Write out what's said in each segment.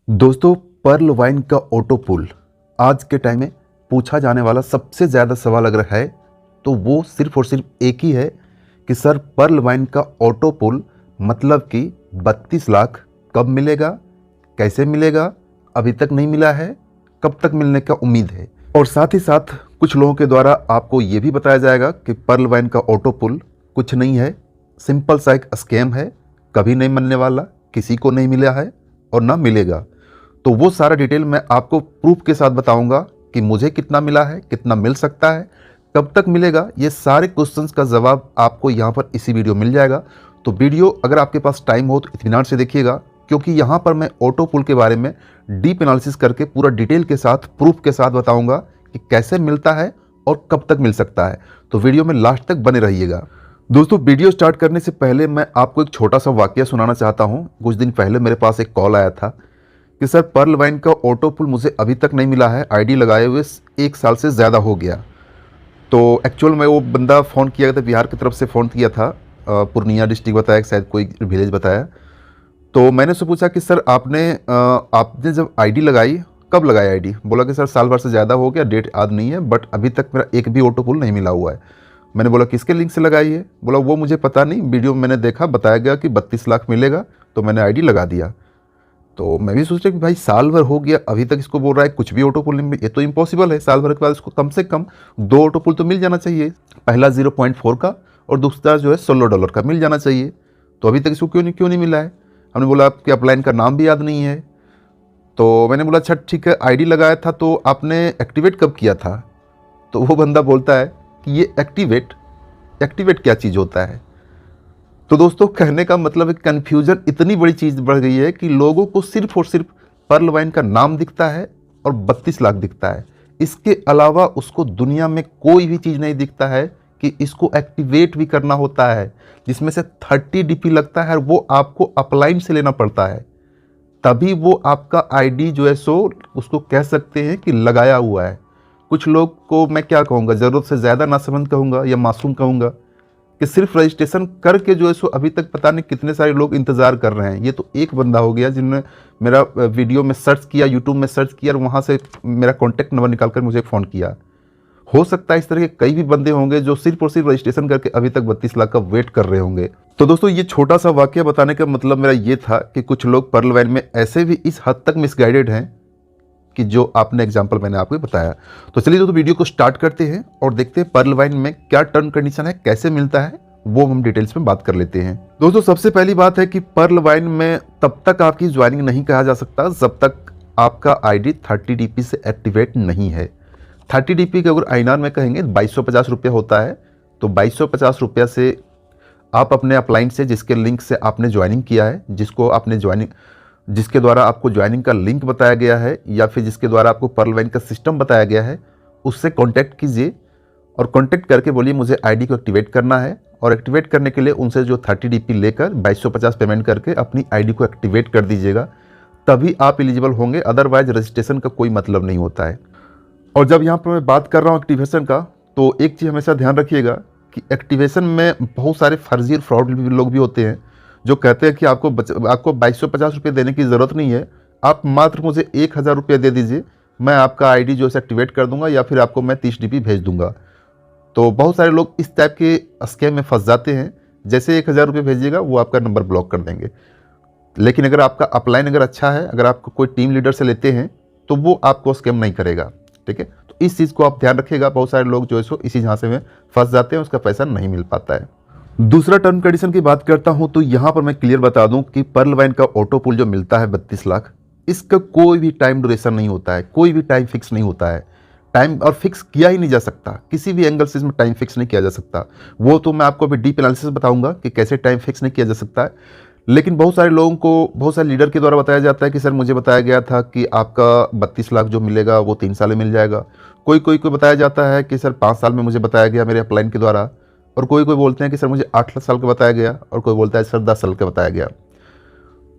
दोस्तों, Perl wine का auto पुल आज के टाइम में पूछा जाने वाला सबसे ज़्यादा सवाल अगर है तो वो सिर्फ और सिर्फ एक ही है कि सर पर्ल वाइन का ऑटो पुल मतलब कि 32 लाख कब मिलेगा, कैसे मिलेगा, अभी तक नहीं मिला है, कब तक मिलने का उम्मीद है। और साथ ही साथ कुछ लोगों के द्वारा आपको ये भी बताया जाएगा कि पर्ल वाइन का ऑटो पुल कुछ नहीं है, सिंपल सा एक स्कैम है, कभी नहीं मिलने वाला, किसी को नहीं मिला है और ना मिलेगा। तो वो सारा डिटेल मैं आपको प्रूफ के साथ बताऊंगा कि मुझे कितना मिला है, कितना मिल सकता है, कब तक मिलेगा। ये सारे क्वेश्चंस का जवाब आपको यहाँ पर इसी वीडियो मिल जाएगा। तो वीडियो अगर आपके पास टाइम हो तो इत्मीनान से देखिएगा, क्योंकि यहाँ पर मैं ऑटो पुल के बारे में डीप एनालिसिस करके पूरा डिटेल के साथ प्रूफ के साथ बताऊँगा कि कैसे मिलता है और कब तक मिल सकता है। तो वीडियो में लास्ट तक बने रहिएगा। दोस्तों, वीडियो स्टार्ट करने से पहले मैं आपको एक छोटा सा वाकया सुनाना चाहता हूँ। कुछ दिन पहले मेरे पास एक कॉल आया था कि सर पर्ल वाइन का ऑटो पुल मुझे अभी तक नहीं मिला है, आईडी लगाए हुए 1 साल से ज़्यादा हो गया। तो एक्चुअल में वो बंदा फ़ोन किया था, बिहार की तरफ से फ़ोन किया था, पूर्णिया डिस्ट्रिक्ट बताया, शायद कोई विलेज बताया। तो मैंने उससे पूछा कि सर आपने जब आईडी लगाई, कब लगाई आईडी? बोला कि सर साल भर से ज़्यादा हो गया, डेट याद नहीं है, बट अभी तक मेरा एक भी ऑटो पुल नहीं मिला हुआ है। मैंने बोला किसके लिंक से लगाई है? बोला वो मुझे पता नहीं, वीडियो में मैंने देखा, बताया गया कि 32 लाख मिलेगा, तो मैंने आईडी लगा दिया। तो मैं भी सोच रहा कि भाई साल भर हो गया, अभी तक इसको बोल रहा है कुछ भी ऑटो पुल नहीं, ये तो इम्पॉसिबल है। साल भर के बाद इसको कम से कम 2 ऑटो पुल तो मिल जाना चाहिए, पहला 0.4 का और दूसरा जो है $16 का मिल जाना चाहिए। तो अभी तक इसको क्यों नहीं मिला है? हमने बोला आपके अपलाइन का नाम भी याद नहीं है। तो मैंने बोला अच्छा ठीक है, आईडी लगाया था तो आपने एक्टिवेट कब किया था? तो वो बंदा बोलता है कि ये एक्टिवेट क्या चीज़ होता है? तो दोस्तों, कहने का मतलब है कन्फ्यूजन इतनी बड़ी चीज़ बढ़ गई है कि लोगों को सिर्फ और सिर्फ पर्ल वाइन का नाम दिखता है और 32 लाख दिखता है। इसके अलावा उसको दुनिया में कोई भी चीज़ नहीं दिखता है कि इसको एक्टिवेट भी करना होता है, जिसमें से 30 डीपी लगता है और वो आपको अपलाइन से लेना पड़ता है, तभी वो आपका आईडी जो है सो उसको कह सकते हैं कि लगाया हुआ है। कुछ लोग को मैं क्या कहूँगा, ज़रूरत से ज़्यादा नासमझ कहूँगा या मासूम कहूँगा कि सिर्फ रजिस्ट्रेशन करके जो है सो अभी तक पता नहीं कितने सारे लोग इंतज़ार कर रहे हैं। ये तो एक बंदा हो गया जिन्होंने मेरा वीडियो में सर्च किया, यूट्यूब में सर्च किया और वहाँ से मेरा कॉन्टैक्ट नंबर निकाल कर मुझे फ़ोन किया। हो सकता है इस तरह के कई भी बंदे होंगे जो सिर्फ और सिर्फ रजिस्ट्रेशन करके अभी तक 32 लाख का वेट कर रहे होंगे। तो दोस्तों, ये छोटा सा वाकया बताने का मतलब मेरा ये था कि कुछ लोग पर्ल वाइन में ऐसे भी इस हद तक मिसगाइडेड हैं कि जो आपने एग्जाम्पल मैंने आपको बताया। तो चलिए दोस्तों, वीडियो को स्टार्ट करते हैं और देखते हैं पर्ल वाइन में क्या टर्म कंडीशन है, कैसे मिलता है, वो हम डिटेल्स में बात कर लेते हैं। दोस्तों, सबसे पहली बात है कि पर्ल वाइन में तब तक आपकी ज्वाइनिंग नहीं कहा जा सकता जब तक आपका आईडी 30 डीपी से एक्टिवेट नहीं है। 30 डीपी के अगर आईएनआर में कहेंगे 2250 रुपया होता है। तो 2250 रुपया से आप अपने अपलाइन से, जिसके लिंक से आपने ज्वाइनिंग किया है, जिसके द्वारा आपको ज्वाइनिंग का लिंक बताया गया है या फिर जिसके द्वारा आपको पर्ल वाइन का सिस्टम बताया गया है, उससे कांटेक्ट कीजिए और कांटेक्ट करके बोलिए मुझे आईडी को एक्टिवेट करना है। और एक्टिवेट करने के लिए उनसे जो 30 डीपी लेकर 2250 पेमेंट करके अपनी आईडी को एक्टिवेट कर दीजिएगा, तभी आप एलिजिबल होंगे। अदरवाइज रजिस्ट्रेशन का कोई मतलब नहीं होता है। और जब यहाँ पर मैं बात कर रहा हूँ एक्टिवेशन का, तो एक चीज़ हमेशा ध्यान रखिएगा कि एक्टिवेशन में बहुत सारे फर्जी और फ्रॉड लोग भी होते हैं जो कहते हैं कि आपको 2250 रुपये देने की ज़रूरत नहीं है, आप मात्र मुझे 1000 रुपये दे दीजिए, मैं आपका आईडी जो है एक्टिवेट कर दूंगा या फिर आपको मैं 30 डीपी भेज दूंगा। तो बहुत सारे लोग इस टाइप के स्कैम में फंस जाते हैं। जैसे 1000 रुपये भेजिएगा वो आपका नंबर ब्लॉक कर देंगे। लेकिन अगर आपका अपलाइन अगर अच्छा है, अगर आपको कोई टीम लीडर से लेते हैं तो वो आपको स्कैम नहीं करेगा। ठीक है, तो इस चीज़ को आप ध्यान रखिएगा। बहुत सारे लोग जो है सो इसी झांसे में फंस जाते हैं, उसका पैसा नहीं मिल पाता है। दूसरा टर्म कंडीशन की बात करता हूं तो यहां पर मैं क्लियर बता दूं कि पर्ल वाइन का ऑटो पुल जो मिलता है 32 लाख, इसका कोई भी टाइम ड्यूरेशन नहीं होता है, कोई भी टाइम फिक्स नहीं होता है। टाइम और फिक्स किया ही नहीं जा सकता, किसी भी एंगल से इसमें टाइम फिक्स नहीं किया जा सकता। वो तो मैं आपको अभी डीप एनालिसिस बताऊंगा कि कैसे टाइम फिक्स नहीं किया जा सकता है। लेकिन बहुत सारे लोगों को, बहुत सारे लीडर के द्वारा बताया जाता है कि सर मुझे बताया गया था कि आपका 32 लाख जो मिलेगा वो 3 साल में मिल जाएगा। कोई बताया जाता है कि सर 5 साल में मुझे बताया गया मेरे अपलाइन के द्वारा, और कोई बोलते हैं कि सर मुझे 8 साल का बताया गया, और कोई बोलता है सर 10 साल का बताया गया।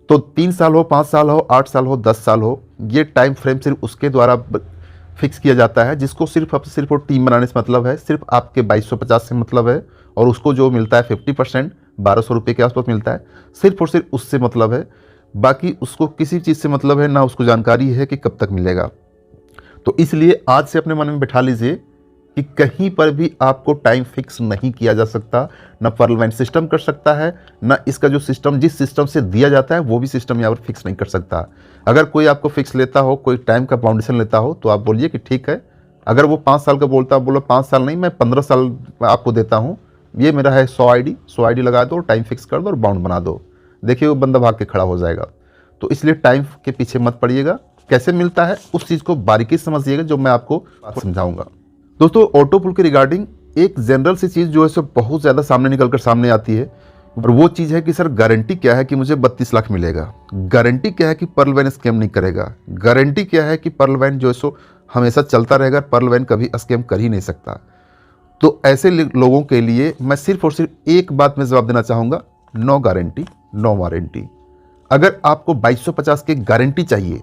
तो 3 साल हो, 5 साल हो, 8 साल हो, 10 साल हो, ये टाइम फ्रेम सिर्फ उसके द्वारा फिक्स किया जाता है जिसको सिर्फ और टीम बनाने से मतलब है, सिर्फ आपके 2250 से मतलब है। और उसको जो मिलता है 50% 1200 रुपये के आसपास मिलता है, सिर्फ और सिर्फ उससे मतलब है। बाकी उसको किसी चीज़ से मतलब है ना, उसको जानकारी है कि कब तक मिलेगा। तो इसलिए आज से अपने मन में बैठा लीजिए कि कहीं पर भी आपको टाइम फिक्स नहीं किया जा सकता, ना पर्लवाइन सिस्टम कर सकता है, ना इसका जो सिस्टम जिस सिस्टम से दिया जाता है वो भी सिस्टम यहाँ पर फिक्स नहीं कर सकता। अगर कोई आपको फिक्स लेता हो, कोई टाइम का बाउंडेशन लेता हो, तो आप बोलिए कि ठीक है, अगर वो 5 साल का बोलता, बोलो 5 साल नहीं, मैं 15 साल आपको देता हूँ, ये मेरा है 100 आईडी लगा दो, टाइम फिक्स कर दो और बाउंड बना दो। देखिए वो बंदा भाग के खड़ा हो जाएगा। तो इसलिए टाइम के पीछे मत पड़िएगा। कैसे मिलता है उस चीज़ को बारीकी से समझिएगा, जो मैं आपको समझाऊंगा। दोस्तों, ऑटो पुल के रिगार्डिंग एक जनरल सी चीज़ जो है सो बहुत ज़्यादा सामने आती है, और वो चीज़ है कि सर गारंटी क्या है कि मुझे 32 लाख मिलेगा, गारंटी क्या है कि पर्लवाइन स्कैम नहीं करेगा, गारंटी क्या है कि पर्लवाइन जो है सो हमेशा चलता रहेगा, पर्लवाइन कभी स्कैम कर ही नहीं सकता। तो ऐसे लोगों के लिए मैं सिर्फ और सिर्फ एक बात में जवाब देना चाहूँगा, नो गारंटी नो वारंटी। अगर आपको 2250 की गारंटी चाहिए,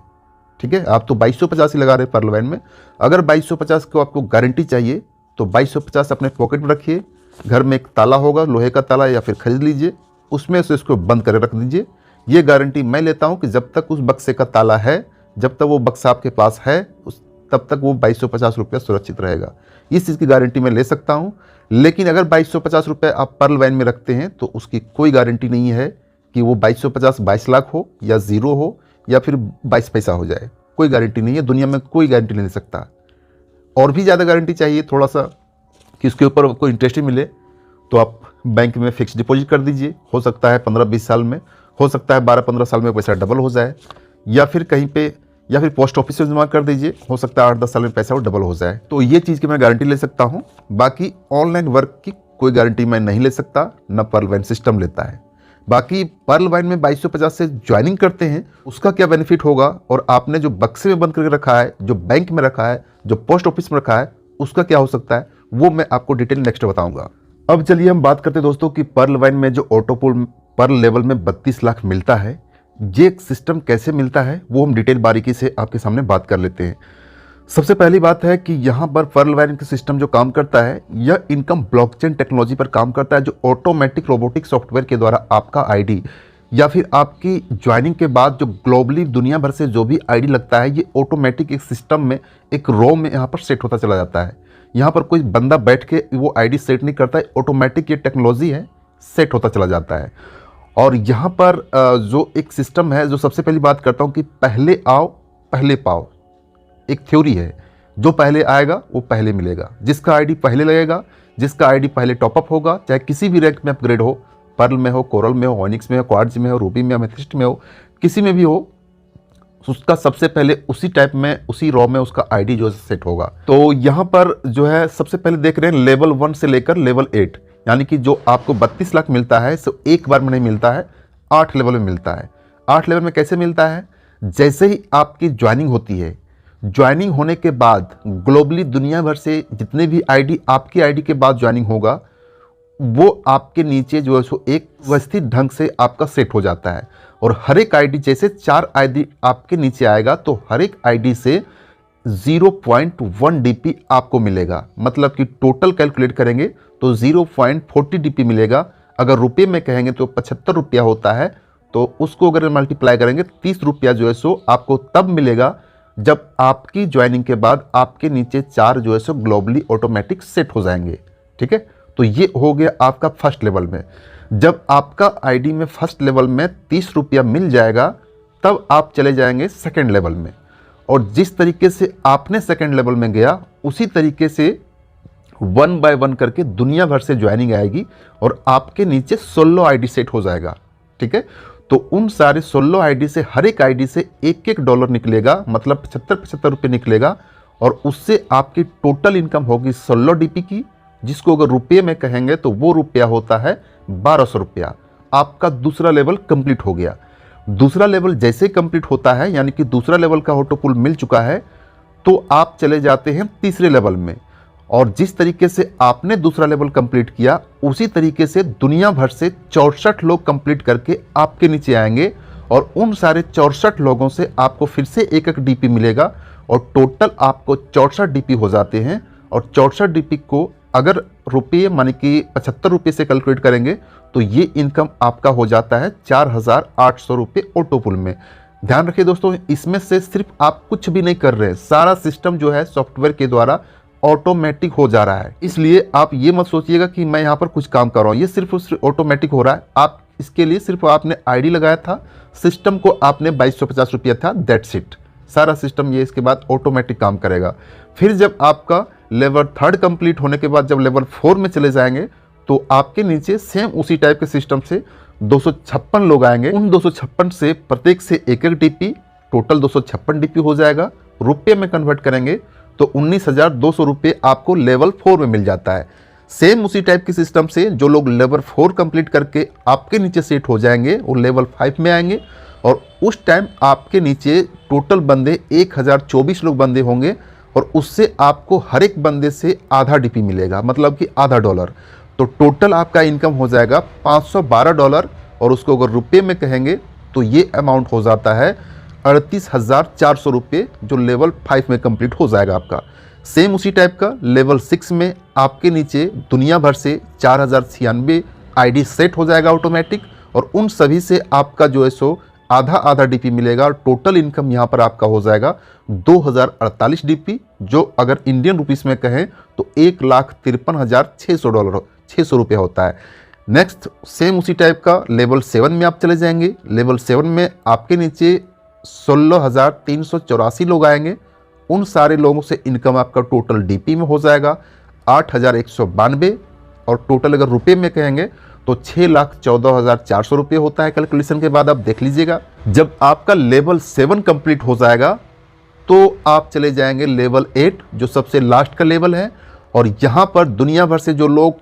ठीक है, आप तो 2250 ही लगा रहे हैं पर्लवाइन में, अगर 2250 को आपको गारंटी चाहिए तो 2250 अपने पॉकेट में रखिए। घर में एक ताला होगा, लोहे का ताला, या फिर खरीद लीजिए, उसमें से इसको बंद करके रख दीजिए। ये गारंटी मैं लेता हूँ कि जब तक उस बक्से का ताला है, जब तक वो बक्सा आपके पास है, तब तक वो 2250 रुपया सुरक्षित रहेगा। इस चीज़ की गारंटी मैं ले सकता हूँ। लेकिन अगर 2250 रुपये आप पर्लवाइन में रखते हैं तो उसकी कोई गारंटी नहीं है कि वो 2250 22 लाख हो, या 0 हो, या फिर 22 पैसा हो जाए। कोई गारंटी नहीं है, दुनिया में कोई गारंटी नहीं ले सकता। और भी ज़्यादा गारंटी चाहिए थोड़ा सा कि उसके ऊपर कोई इंटरेस्ट ही मिले, तो आप बैंक में फिक्स डिपॉजिट कर दीजिए। हो सकता है 15-20 साल में, हो सकता है 12-15 साल में पैसा डबल हो जाए, या फिर कहीं पे, या फिर पोस्ट ऑफिस में जमा कर दीजिए, हो सकता है 8-10 साल में पैसा वो डबल हो जाए। तो ये चीज़ की मैं गारंटी ले सकता हूँ। बाकी ऑनलाइन वर्क की कोई गारंटी मैं नहीं ले सकता, न पर्लवाइन सिस्टम लेता है। बाकी पर्लवाइन में 2250 से ज्वाइनिंग करते हैं, उसका क्या बेनिफिट होगा, और आपने जो बक्से में बंद करके रखा है, जो बैंक में रखा है, जो पोस्ट ऑफिस में रखा है, उसका क्या हो सकता है, वो मैं आपको डिटेल नेक्स्ट बताऊंगा। अब चलिए हम बात करते हैं दोस्तों कि पर्लवाइन में जो ऑटो पुल पर लेवल में 32 लाख मिलता है, ये सिस्टम कैसे मिलता है, वो हम डिटेल बारीकी से आपके सामने बात कर लेते हैं। सबसे पहली बात है कि यहाँ पर पर्लवाइन का सिस्टम जो काम करता है, यह इनकम ब्लॉकचेन टेक्नोलॉजी पर काम करता है, जो ऑटोमेटिक रोबोटिक सॉफ्टवेयर के द्वारा आपका आईडी या फिर आपकी ज्वाइनिंग के बाद जो ग्लोबली दुनिया भर से जो भी आईडी लगता है, ये ऑटोमेटिक एक सिस्टम में, एक रो में यहाँ पर सेट होता चला जाता है। यहाँ पर कोई बंदा बैठ के वो आईडी सेट नहीं करता है, ऑटोमेटिक ये टेक्नोलॉजी है, सेट होता चला जाता है। और यहाँ पर जो एक सिस्टम है, जो सबसे पहली बात करता हूँ कि पहले आओ पहले पाओ, एक थ्योरी है, जो पहले आएगा वो पहले मिलेगा। जिसका आईडी पहले लगेगा, जिसका आईडी पहले टॉपअप होगा, चाहे किसी भी रैंक में अपग्रेड हो, पर्ल में हो, कोरल में हो, ऑनिक्स में हो, क्वार्ट्ज में हो, रूबी में, एमेथिस्ट में हो, किसी में भी हो, उसका सबसे पहले उसी टाइप में, उसी रॉ में उसका आईडी जो है सेट होगा। तो यहाँ पर जो है सबसे पहले देख रहे हैं लेवल 1 से लेकर लेवल 8, यानी कि जो आपको 32 लाख मिलता है सो एक बार में नहीं मिलता है, 8 लेवल में मिलता है। 8 लेवल में कैसे मिलता है? जैसे ही आपकी ज्वाइनिंग होती है, ज्वाइनिंग होने के बाद ग्लोबली दुनिया भर से जितने भी आईडी आपकी आईडी के बाद ज्वाइनिंग होगा, वो आपके नीचे जो है सो एक व्यवस्थित ढंग से आपका सेट हो जाता है। और हर एक आईडी, जैसे 4 आईडी आपके नीचे आएगा तो हर एक आईडी से 0.1 डीपी आपको मिलेगा। मतलब कि टोटल कैलकुलेट करेंगे तो 0.40 डीपी मिलेगा। अगर रुपये में कहेंगे तो 75 रुपया होता है, तो उसको अगर मल्टीप्लाई करेंगे 30 रुपया जो है सो आपको तब मिलेगा जब आपकी ज्वाइनिंग के बाद आपके नीचे 4 जो है सो ग्लोबली ऑटोमेटिक सेट हो जाएंगे। ठीक है, तो ये हो गया आपका फर्स्ट लेवल में। जब आपका आईडी में फर्स्ट लेवल में 30 रुपया मिल जाएगा, तब आप चले जाएंगे सेकेंड लेवल में। और जिस तरीके से आपने सेकेंड लेवल में गया, उसी तरीके से 1 बाय 1 करके दुनिया भर से ज्वाइनिंग आएगी और आपके नीचे 16 आईडी सेट हो जाएगा। ठीक है, तो उन सारे 16 आईडी से हर एक आईडी से $1 निकलेगा, मतलब 75 रुपये निकलेगा। और उससे आपकी टोटल इनकम होगी 16 डीपी की, जिसको अगर रुपये में कहेंगे तो वो रुपया होता है 1200 रुपया। आपका दूसरा लेवल कंप्लीट हो गया। दूसरा लेवल जैसे कंप्लीट होता है, यानी कि दूसरा लेवल का ऑटो पुल मिल चुका है, तो आप चले जाते हैं तीसरे लेवल में। और जिस तरीके से आपने दूसरा लेवल कंप्लीट किया, उसी तरीके से दुनिया भर से 64 लोग कंप्लीट करके आपके नीचे आएंगे। और उन सारे 64 लोगों से आपको फिर से एक डीपी मिलेगा और टोटल आपको 64 डीपी हो जाते हैं। और 64 डीपी को अगर रुपये माने कि 75 रुपये से कैलकुलेट करेंगे तो ये इनकम आपका हो जाता है 4,800 रुपये ऑटो पुल में। ध्यान रखिए दोस्तों, इसमें से सिर्फ आप कुछ भी नहीं कर रहे हैं, सारा सिस्टम जो है सॉफ्टवेयर के द्वारा ऑटोमेटिक हो जा रहा है। इसलिए आप ये मत सोचिएगा कि मैं यहाँ पर कुछ काम कर रहा हूँ, ये सिर्फ ऑटोमेटिक हो रहा है। आप इसके लिए सिर्फ आपने आईडी लगाया था, सिस्टम को आपने 2250 रुपया था, दैट्स इट। सारा सिस्टम ये इसके बाद ऑटोमेटिक काम करेगा। फिर जब आपका लेवल 3 कंप्लीट होने के बाद जब लेवल 4 में चले जाएंगे तो आपके नीचे सेम उसी टाइप के सिस्टम से 256 लोग आएंगे। उन 256 से प्रत्येक से एक डीपी, टोटल 256 डीपी हो जाएगा। रुपये में कन्वर्ट करेंगे तो 19,200 रुपये आपको लेवल 4 में मिल जाता है। सेम उसी टाइप के सिस्टम से जो लोग लेवल 4 कंप्लीट करके आपके नीचे सेट हो जाएंगे वो लेवल 5 में आएंगे और उस टाइम आपके नीचे टोटल बंदे 1024 लोग बंदे होंगे और उससे आपको हर एक बंदे से आधा डीपी मिलेगा, मतलब कि आधा डॉलर। तो टोटल आपका इनकम हो जाएगा $512 और उसको अगर रुपये में कहेंगे तो ये अमाउंट हो जाता है 38,400 रुपये, जो लेवल 5 में कंप्लीट हो जाएगा आपका। सेम उसी टाइप का लेवल 6 में आपके नीचे दुनिया भर से 4,096 आईडी सेट हो जाएगा ऑटोमेटिक और उन सभी से आपका जो है सो आधा आधा डीपी मिलेगा और टोटल इनकम यहाँ पर आपका हो जाएगा 2,048 डीपी, जो अगर इंडियन रुपीस में कहें तो $1,53,600 600 रुपये होता है। नेक्स्ट सेम उसी टाइप का लेवल 7 में आप चले जाएंगे। लेवल 7 में आपके नीचे 16,384 लोग आएंगे। उन सारे लोगों से इनकम आपका टोटल डीपी में हो जाएगा 8,192 और टोटल अगर रुपये में कहेंगे तो 6,14,400 रुपये होता है। कैलकुलेशन के बाद आप देख लीजिएगा। जब आपका लेवल 7 कंप्लीट हो जाएगा तो आप चले जाएंगे लेवल 8, जो सबसे लास्ट का लेवल है, और यहाँ पर दुनिया भर से जो लोग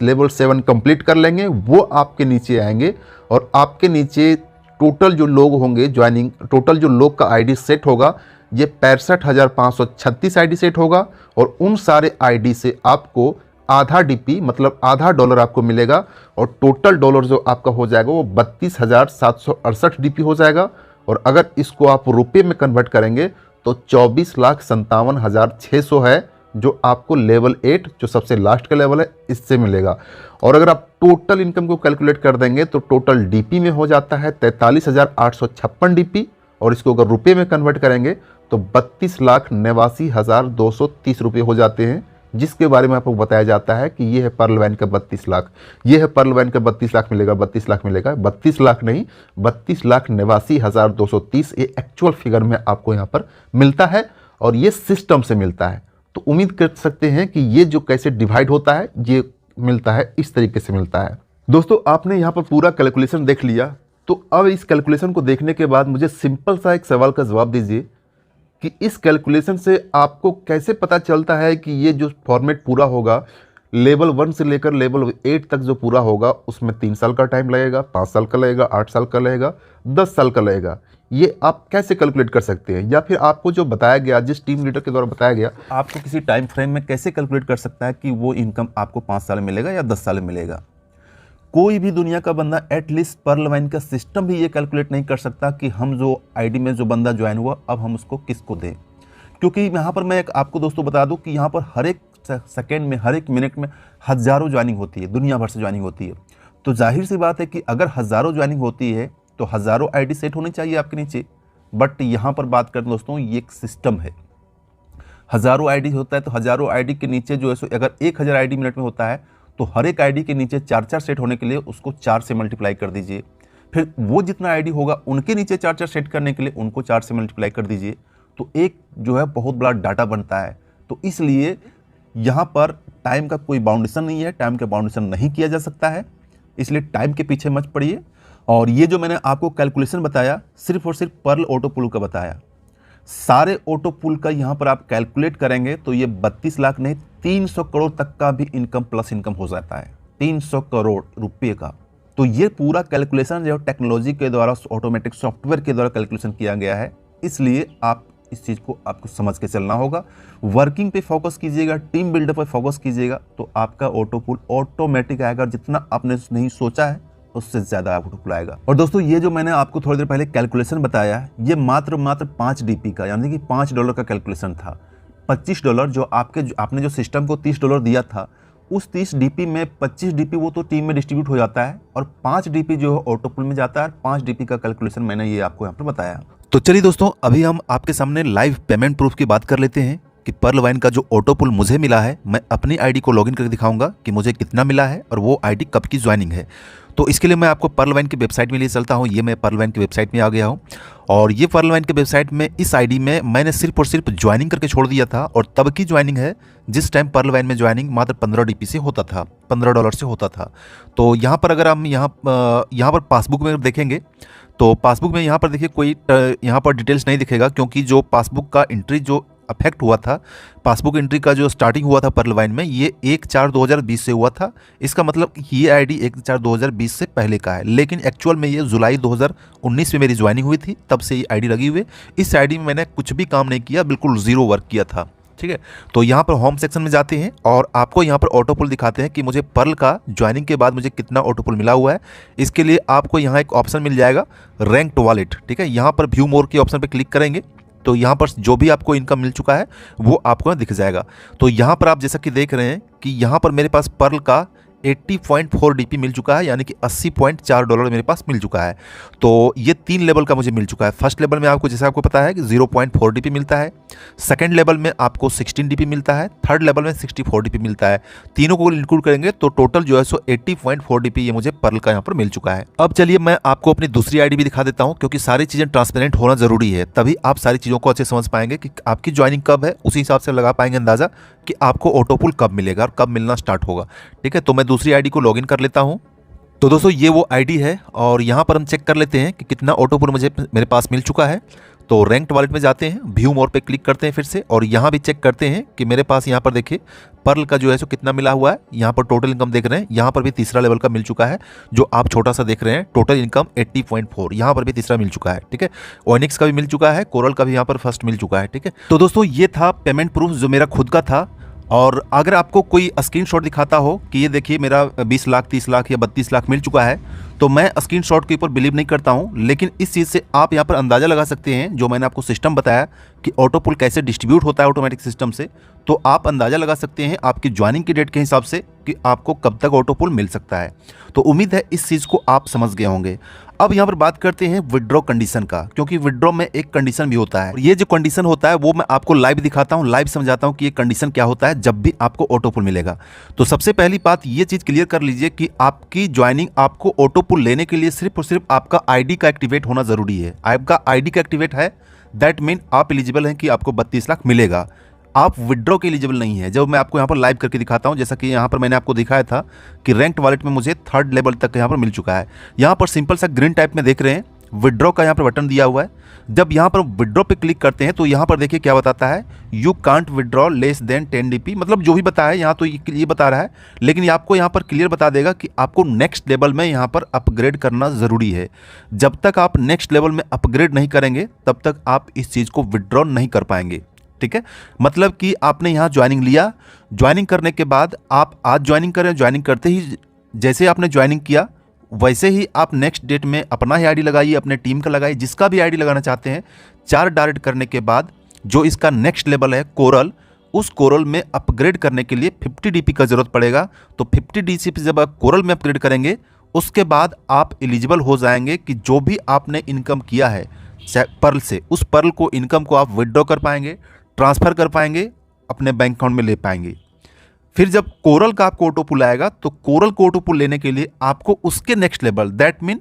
लेवल 7 कंप्लीट कर लेंगे वो आपके नीचे आएंगे और आपके नीचे टोटल जो लोग होंगे ज्वाइनिंग, टोटल जो लोग का आईडी सेट होगा ये 65,536 आईडी सेट होगा और उन सारे आईडी से आपको आधा डीपी मतलब आधा डॉलर आपको मिलेगा और टोटल डॉलर जो आपका हो जाएगा वो 32,768 डीपी हो जाएगा। और अगर इसको आप रुपये में कन्वर्ट करेंगे तो 24,57,600 है, जो आपको लेवल 8 जो सबसे लास्ट का लेवल है इससे मिलेगा। और अगर आप टोटल इनकम को कैलकुलेट कर देंगे तो टोटल डीपी में हो जाता है 43,856 डीपी और इसको अगर रुपये में कन्वर्ट करेंगे तो 32,89,230 रुपये हो जाते हैं, जिसके बारे में आपको बताया जाता है कि ये है पर्ल वाइन का 32 लाख, ये है पर्ल वाइन का 32 लाख मिलेगा, 32 लाख मिलेगा, 32 लाख नहीं 32,89,230 ये एक्चुअल फिगर में आपको यहाँ पर मिलता है और ये सिस्टम से मिलता है। तो उम्मीद कर सकते हैं कि ये जो कैसे डिवाइड होता है ये मिलता है, इस तरीके से मिलता है। दोस्तों आपने यहाँ पर पूरा कैलकुलेशन देख लिया, तो अब इस कैलकुलेशन को देखने के बाद मुझे सिंपल सा एक सवाल का जवाब दीजिए कि इस कैलकुलेशन से आपको कैसे पता चलता है कि ये जो फॉर्मेट पूरा होगा लेवल 1 से लेकर लेवल 8 तक जो पूरा होगा उसमें 3 साल का टाइम लगेगा, 5 साल का लगेगा, 8 साल का लगेगा, 10 साल का लगेगा, ये आप कैसे कैलकुलेट कर सकते हैं? या फिर आपको जो बताया गया, जिस टीम लीडर के द्वारा बताया गया, आपको किसी टाइम फ्रेम में कैसे कैलकुलेट कर सकता है कि वो इनकम आपको 5 साल में मिलेगा या 10 साल में मिलेगा? कोई भी दुनिया का बंदा एटलीस्ट पर्ल वाइन का सिस्टम भी ये कैलकुलेट नहीं कर सकता कि हम जो आईडी में जो बंदा ज्वाइन हुआ अब हम उसको किसको दें। क्योंकि यहाँ पर मैं आपको दोस्तों बता दूं कि यहाँ पर हर एक सेकेंड में, हर एक मिनट में हज़ारों ज्वाइनिंग होती है, दुनिया भर से ज्वाइनिंग होती है। तो जाहिर सी बात है कि अगर हज़ारों ज्वाइनिंग होती है तो हज़ारों आईडी सेट होनी चाहिए आपके नीचे। बट यहाँ पर बात करें दोस्तों, ये एक सिस्टम है, हज़ारों आईडी होता है तो हज़ारों आईडी के नीचे जो है सो अगर 1000 आईडी मिनट में होता है तो हर एक आईडी के नीचे 4-4 सेट होने के लिए उसको 4 से मल्टीप्लाई कर दीजिए। फिर वो जितना आईडी होगा उनके नीचे 4-4 सेट करने के लिए उनको 4 से मल्टीप्लाई कर दीजिए, तो एक जो है बहुत बड़ा डाटा बनता है। तो इसलिए यहाँ पर टाइम का कोई बाउंडेशन नहीं है, टाइम का बाउंडेशन नहीं किया जा सकता है, इसलिए टाइम के पीछे मत पड़िए। और ये जो मैंने आपको कैलकुलेशन बताया सिर्फ और सिर्फ पर्ल ऑटो पुल का बताया, सारे ऑटो पुल का यहाँ पर आप कैलकुलेट करेंगे तो ये 32 लाख नहीं 300 करोड़ तक का भी इनकम प्लस इनकम हो जाता है, 300 करोड़ रुपये का। तो ये पूरा कैलकुलेशन जो टेक्नोलॉजी के द्वारा, ऑटोमेटिक सॉफ्टवेयर के द्वारा कैलकुलेशन किया गया है, इसलिए आप इस चीज़ को आपको समझ के चलना होगा। वर्किंग पे फोकस कीजिएगा, टीम बिल्डर पे फोकस कीजिएगा तो आपका ऑटो पुल ऑटोमेटिक आएगा। जितना आपने नहीं सोचा है उससे ज़्यादा ऑटो पुल आएगा। और दोस्तों ये जो मैंने आपको थोड़ी देर पहले कैलकुलेशन बताया, ये मात्र 5 डीपी का यानी कि $5 का कैलकुलेशन था। $25 जो आपने जो सिस्टम को $30 दिया था उस 30 डीपी में 25 डीपी वो तो टीम में डिस्ट्रीब्यूट हो जाता है और 5 डीपी जो है ऑटो पुल में जाता है। 5 डीपी का कैलकुलेशन मैंने ये आपको यहाँ पर बताया। तो चलिए दोस्तों, अभी हम आपके सामने लाइव पेमेंट प्रूफ की बात कर लेते हैं कि पर्ल वाइन का जो ऑटो पुल मुझे मिला है, मैं अपनी आईडी को लॉगिन करके दिखाऊंगा कि मुझे कितना मिला है और वो आईडी कब की ज्वाइनिंग है। तो इसके लिए मैं आपको पर्ल वाइन की वेबसाइट में ले चलता हूँ। ये मैं पर्ल वाइन की वेबसाइट में आ गया हूँ और ये पर्ल वाइन की वेबसाइट में इस आईडी में मैंने सिर्फ और सिर्फ ज्वाइनिंग करके छोड़ दिया था और तब की ज्वाइनिंग है जिस टाइम पर्ल वाइन में ज्वाइनिंग मात्र 15 डीपी से होता था, $15 से होता था। तो यहाँ पर अगर हम यहाँ पर पासबुक में देखेंगे तो पासबुक में यहाँ पर देखिए कोई यहाँ पर डिटेल्स नहीं दिखेगा, क्योंकि जो पासबुक का एंट्री जो अफेक्ट हुआ था, पासबुक एंट्री का जो स्टार्टिंग हुआ था पर्ल वाइन में, ये 1/4/2020 से हुआ था। इसका मतलब ये आईडी 1/4/2020 से पहले का है, लेकिन एक्चुअल में ये जुलाई 2019 में मेरी ज्वाइनिंग हुई थी, तब से ये आईडी लगी हुई है। इस आईडी में मैंने कुछ भी काम नहीं किया, बिल्कुल ज़ीरो वर्क किया था। ठीक है, तो यहाँ पर होम सेक्शन में जाते हैं और आपको यहाँ पर ऑटो पुल दिखाते हैं कि मुझे पर्ल का ज्वाइनिंग के बाद मुझे कितना ऑटो पुल मिला हुआ है। इसके लिए आपको यहाँ एक ऑप्शन मिल जाएगा रैंक्ड वॉलेट। ठीक है, यहाँ पर व्यू मोर के ऑप्शन पर क्लिक करेंगे तो यहाँ पर जो भी आपको इनकम मिल चुका है वो आपको दिख जाएगा। तो यहाँ पर आप जैसा कि देख रहे हैं कि यहाँ पर मेरे पास पर्ल का 80.4 डीपी मिल चुका है, यानी कि $80.4 मेरे पास मिल चुका है। तो ये 3 लेवल का मुझे मिल चुका है। फर्स्ट लेवल में आपको जैसा आपको पता है कि 0.4 डीपी मिलता है, सेकंड लेवल में आपको 16 डीपी मिलता है, थर्ड लेवल में 64 डीपी मिलता है। तीनों को इंक्लूड करेंगे तो टोटल जो है सो 80.4 डीपी ये मुझे पर्ल का यहाँ पर मिल चुका है। अब चलिए मैं आपको अपनी दूसरी आईडी भी दिखा देता हूँ, क्योंकि सारी चीज़ें ट्रांसपेरेंट होना जरूरी है, तभी आप सारी चीज़ों को अच्छे समझ पाएंगे कि आपकी ज्वाइनिंग कब है, उसी हिसाब से लगा पाएंगे अंदाजा कि आपको ऑटो पुल कब मिलेगा और कब मिलना स्टार्ट होगा। ठीक है, तो मैं दूसरी आईडी को लॉगिन कर लेता हूं। तो दोस्तों ये वो आईडी है और यहां पर हम चेक कर लेते हैं कि कितना ऑटो पुल मेरे पास मिल चुका है। तो रैंक्ड वॉलेट में जाते हैं, व्यू मोर पे क्लिक करते हैं फिर से और यहां भी चेक करते हैं कि मेरे पास यहां पर देखिए पर्ल का जो है सो कितना मिला हुआ है। यहां पर टोटल इनकम देख रहे हैं, यहां पर भी तीसरा लेवल का मिल चुका है जो आप छोटा सा देख रहे हैं। टोटल इनकम 80.4, यहां पर भी तीसरा मिल चुका है। ठीक है, ओनिक्स का भी मिल चुका है, कोरल का भी यहां पर फर्स्ट मिल चुका है। ठीक है, तो दोस्तों ये था पेमेंट प्रूफ जो मेरा खुद का था। और अगर आपको कोई स्क्रीनशॉट दिखाता हो कि ये देखिए मेरा 20 लाख 30 लाख या 32 लाख मिल चुका है, तो मैं स्क्रीनशॉट के ऊपर बिलीव नहीं करता हूँ, लेकिन इस चीज़ से आप यहाँ पर अंदाज़ा लगा सकते हैं जो मैंने आपको सिस्टम बताया कि ऑटो पुल कैसे डिस्ट्रीब्यूट होता है ऑटोमेटिक सिस्टम से। तो आप अंदाज़ा लगा सकते हैं आपकी ज्वाइनिंग की डेट के हिसाब से कि आपको कब तक ऑटो पुल मिल सकता है। तो उम्मीद है इस चीज़ को आप समझ गए होंगे। अब यहाँ पर बात करते हैं विड्रॉ कंडीशन का, क्योंकि विड्रॉ में एक कंडीशन भी होता है। ये जो कंडीशन होता है वो मैं आपको लाइव दिखाता हूँ, लाइव समझाता हूँ कि ये कंडीशन क्या होता है जब भी आपको ऑटो पुल मिलेगा। तो सबसे पहली बात ये चीज़ क्लियर कर लीजिए कि आपकी ज्वाइनिंग आपको ऑटो पुल लेने के लिए सिर्फ और सिर्फ आपका आईडी का एक्टिवेट होना जरूरी है। आपका आईडी का एक्टिवेट है, दैट मीन आप एलिजिबल हैं कि आपको 32 लाख मिलेगा। आप विड्रॉ के एलिजिबल नहीं है। जब मैं आपको यहाँ पर लाइव करके दिखाता हूँ, जैसा कि यहाँ पर मैंने आपको दिखाया था कि रैंक्ड वॉलेट में मुझे थर्ड लेवल तक यहाँ पर मिल चुका है। यहाँ पर सिंपल सा ग्रीन टाइप में देख रहे हैं विड्रॉ का यहाँ पर बटन दिया हुआ है। जब यहाँ पर विड्रॉ पे क्लिक करते हैं तो यहाँ पर देखिए क्या बताता है, you can't withdraw less than 10 DP. मतलब जो भी बताया है यहाँ तो ये बता रहा है, लेकिन ये आपको यहाँ पर क्लियर बता देगा कि आपको नेक्स्ट लेवल में यहाँ पर अपग्रेड करना ज़रूरी है। जब तक आप नेक्स्ट लेवल में अपग्रेड नहीं करेंगे तब तक आप इस चीज़ को विड्रॉ नहीं कर पाएंगे। ठीक है, मतलब कि आपने यहाँ ज्वाइनिंग लिया, ज्वाइनिंग करने के बाद आप आज ज्वाइनिंग करें, ज्वाइनिंग करते ही जैसे आपने ज्वाइनिंग किया वैसे ही आप नेक्स्ट डेट में अपना ही आईडी लगाइए, अपने टीम का लगाइए, जिसका भी आईडी लगाना चाहते हैं। 4 डायरेक्ट करने के बाद जो इसका नेक्स्ट लेवल है कोरल, उस कोरल में अपग्रेड करने के लिए 50 डीपी का जरूरत पड़ेगा। तो 50 डीपी पे जब आप कोरल में अपग्रेड करेंगे उसके बाद आप एलिजिबल हो जाएंगे कि जो भी आपने इनकम किया है पर्ल से, उस पर्ल को इनकम को आप विड्रॉ कर पाएंगे, ट्रांसफ़र कर पाएंगे, अपने बैंक अकाउंट में ले पाएंगे। फिर जब कोरल का आपको ऑटो पुल आएगा तो कोरल को ऑटो पुल लेने के लिए आपको उसके नेक्स्ट लेवल दैट मीन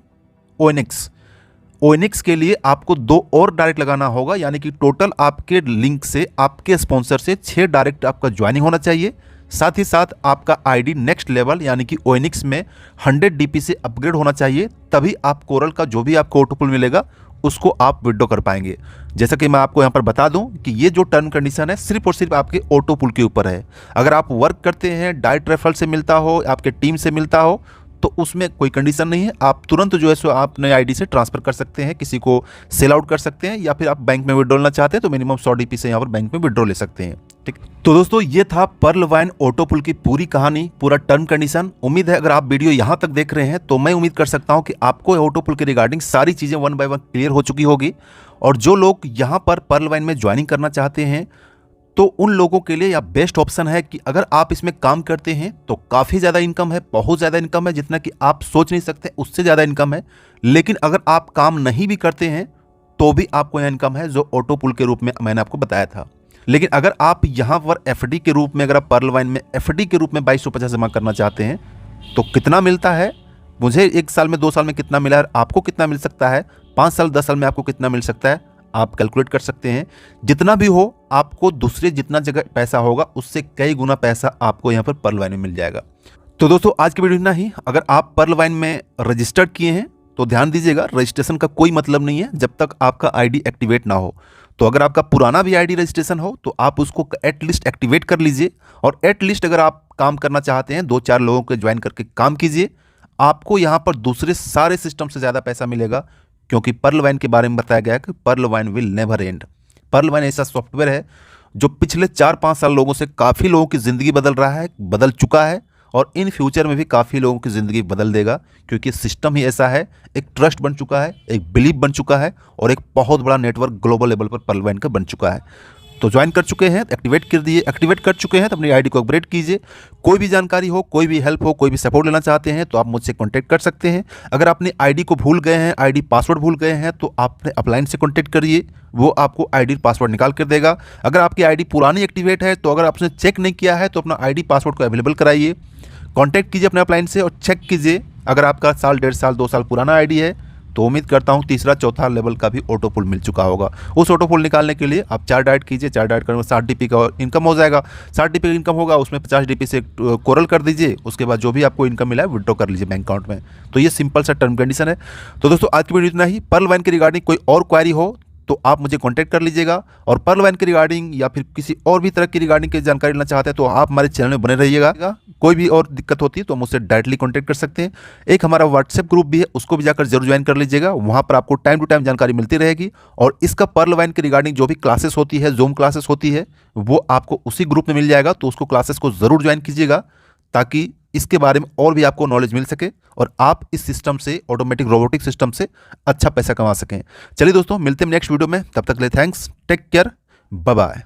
ओएनएक्स के लिए आपको 2 और डायरेक्ट लगाना होगा। यानी कि टोटल आपके लिंक से, आपके स्पॉन्सर से 6 डायरेक्ट आपका ज्वाइनिंग होना चाहिए। साथ ही साथ आपका आईडी नेक्स्ट लेवल यानी कि ओएनएक्स में 100 डीपी से अपग्रेड होना चाहिए, तभी आप कोरल का जो भी आपको ऑटो पुल मिलेगा उसको आप विड्रॉ कर पाएंगे। जैसा कि मैं आपको यहाँ पर बता दूं कि ये जो टर्म कंडीशन है सिर्फ और सिर्फ आपके ऑटो पुल के ऊपर है। अगर आप वर्क करते हैं, डायरेक्ट रेफरल से मिलता हो, आपके टीम से मिलता हो, तो उसमें कोई कंडीशन नहीं है। आप तुरंत जो है सो अपने आईडी से ट्रांसफर कर सकते हैं, किसी को सेल आउट कर सकते हैं, या फिर आप बैंक में विड्रॉ लेना चाहते हैं तो मिनिमम 100 डीपी से यहाँ पर बैंक में विड्रॉ ले सकते हैं। ठीक, तो दोस्तों ये था पर्ल वाइन ऑटो पुल की पूरी कहानी, पूरा टर्म कंडीशन। उम्मीद है अगर आप वीडियो यहाँ तक देख रहे हैं तो मैं उम्मीद कर सकता हूँ कि आपको ऑटो पुल के रिगार्डिंग सारी चीज़ें 1 बाय 1 क्लियर हो चुकी होगी। और जो लोग यहाँ पर पर्ल वाइन में ज्वाइनिंग करना चाहते हैं तो उन लोगों के लिए यह बेस्ट ऑप्शन है कि अगर आप इसमें काम करते हैं तो काफ़ी ज़्यादा इनकम है, बहुत ज़्यादा इनकम है, जितना कि आप सोच नहीं सकते उससे ज़्यादा इनकम है। लेकिन अगर आप काम नहीं भी करते हैं तो भी आपको यह इनकम है जो ऑटो पुल के रूप में मैंने आपको बताया था। लेकिन अगर आप यहाँ पर एफडी के रूप में, अगर आप पर्ल वाइन में एफडी के रूप में 2250 जमा करना चाहते हैं तो कितना मिलता है, मुझे 1 साल में 2 साल में कितना मिला है, आपको कितना मिल सकता है, 5 साल 10 साल में आपको कितना मिल सकता है, आप कैलकुलेट कर सकते हैं। जितना भी हो, आपको दूसरे जितना जगह पैसा होगा उससे कई गुना पैसा आपको यहाँ पर पर्ल वाइन में मिल जाएगा। तो दोस्तों आज की वीडियो इतना ही। अगर आप पर्ल वाइन में रजिस्टर्ड किए हैं तो ध्यान दीजिएगा, रजिस्ट्रेशन का कोई मतलब नहीं है जब तक आपका आईडी एक्टिवेट ना हो। तो अगर आपका पुराना भी आईडी रजिस्ट्रेशन हो तो आप उसको एटलीस्ट एक्टिवेट कर लीजिए, और एटलीस्ट अगर आप काम करना चाहते हैं 2-4 लोगों को ज्वाइन करके काम कीजिए, आपको यहाँ पर दूसरे सारे सिस्टम से ज़्यादा पैसा मिलेगा। क्योंकि पर्ल वाइन के बारे में बताया गया है कि pearl wine will never end. Pearl wine ऐसा सॉफ्टवेयर है जो पिछले 4-5 साल लोगों से काफ़ी लोगों की ज़िंदगी बदल रहा है, बदल चुका है, और इन फ्यूचर में भी काफ़ी लोगों की ज़िंदगी बदल देगा। क्योंकि सिस्टम ही ऐसा है, एक ट्रस्ट बन चुका है, एक बिलीव बन चुका है, और एक बहुत बड़ा नेटवर्क ग्लोबल लेवल पर पर्ल वाइन का बन चुका है। तो ज्वाइन कर चुके हैं, एक्टिवेट कर दिए, एक्टिवेट कर चुके हैं तो अपनी आईडी को अपग्रेड कीजिए। कोई भी जानकारी हो, कोई भी हेल्प हो, कोई भी सपोर्ट लेना चाहते हैं तो आप मुझसे कांटेक्ट कर सकते हैं। अगर अपनी आईडी को भूल गए हैं, आईडी पासवर्ड भूल गए हैं, तो आप अपने अपलाइन से कांटेक्ट करिए, वो आपको आईडी पासवर्ड निकाल कर देगा। अगर आपकी आईडी पुरानी एक्टिवेट है तो अगर आपने चेक नहीं किया है तो अपना आईडी पासवर्ड को अवेलेबल कराइए, कांटेक्ट कीजिए अपने अपलाइन से और चेक कीजिए। अगर आपका साल, 1.5 साल, 2 साल पुराना आईडी है तो उम्मीद करता हूँ 3रा-4था लेवल का भी ऑटो पुल मिल चुका होगा। उस ऑटो पुल निकालने के लिए आप 4 डाइट कीजिए, 4 डाइट करने में 60 डीपी का इनकम हो जाएगा। 60 डीपी का इनकम होगा, उसमें 50 डीपी से कोरल कर दीजिए, उसके बाद जो भी आपको इनकम मिला है विड्रॉ कर लीजिए बैंक अकाउंट में। तो ये सिंपल सा टर्म कंडीशन है। तो दोस्तों आज की वीडियो इतना ही। पर्ल वाइन के रिगार्डिंग कोई और क्वारी हो तो आप मुझे कांटेक्ट कर लीजिएगा, और पर्ल वाइन के रिगार्डिंग या फिर किसी और भी तरह की रिगार्डिंग की जानकारी लेना चाहते हैं तो आप हमारे चैनल में बने रहिएगा। कोई भी और दिक्कत होती है तो मुझसे डायरेक्टली कांटेक्ट कर सकते हैं। एक हमारा व्हाट्सएप ग्रुप भी है, उसको भी जाकर जरूर ज्वाइन कर लीजिएगा, वहाँ पर आपको टाइम टू टाइम जानकारी मिलती रहेगी। और इसका पर्ल वाइन के रिगार्डिंग जो भी क्लासेस होती है, जूम क्लासेस होती है, वो आपको उसी ग्रुप में मिल जाएगा। तो उसको क्लासेस को ज़रूर ज्वाइन कीजिएगा ताकि इसके बारे में और भी आपको नॉलेज मिल सके और आप इस सिस्टम से, ऑटोमेटिक रोबोटिक सिस्टम से अच्छा पैसा कमा सकें। चलिए दोस्तों, मिलते हैं नेक्स्ट वीडियो में, तब तक के लिए thanks, take care, bye bye.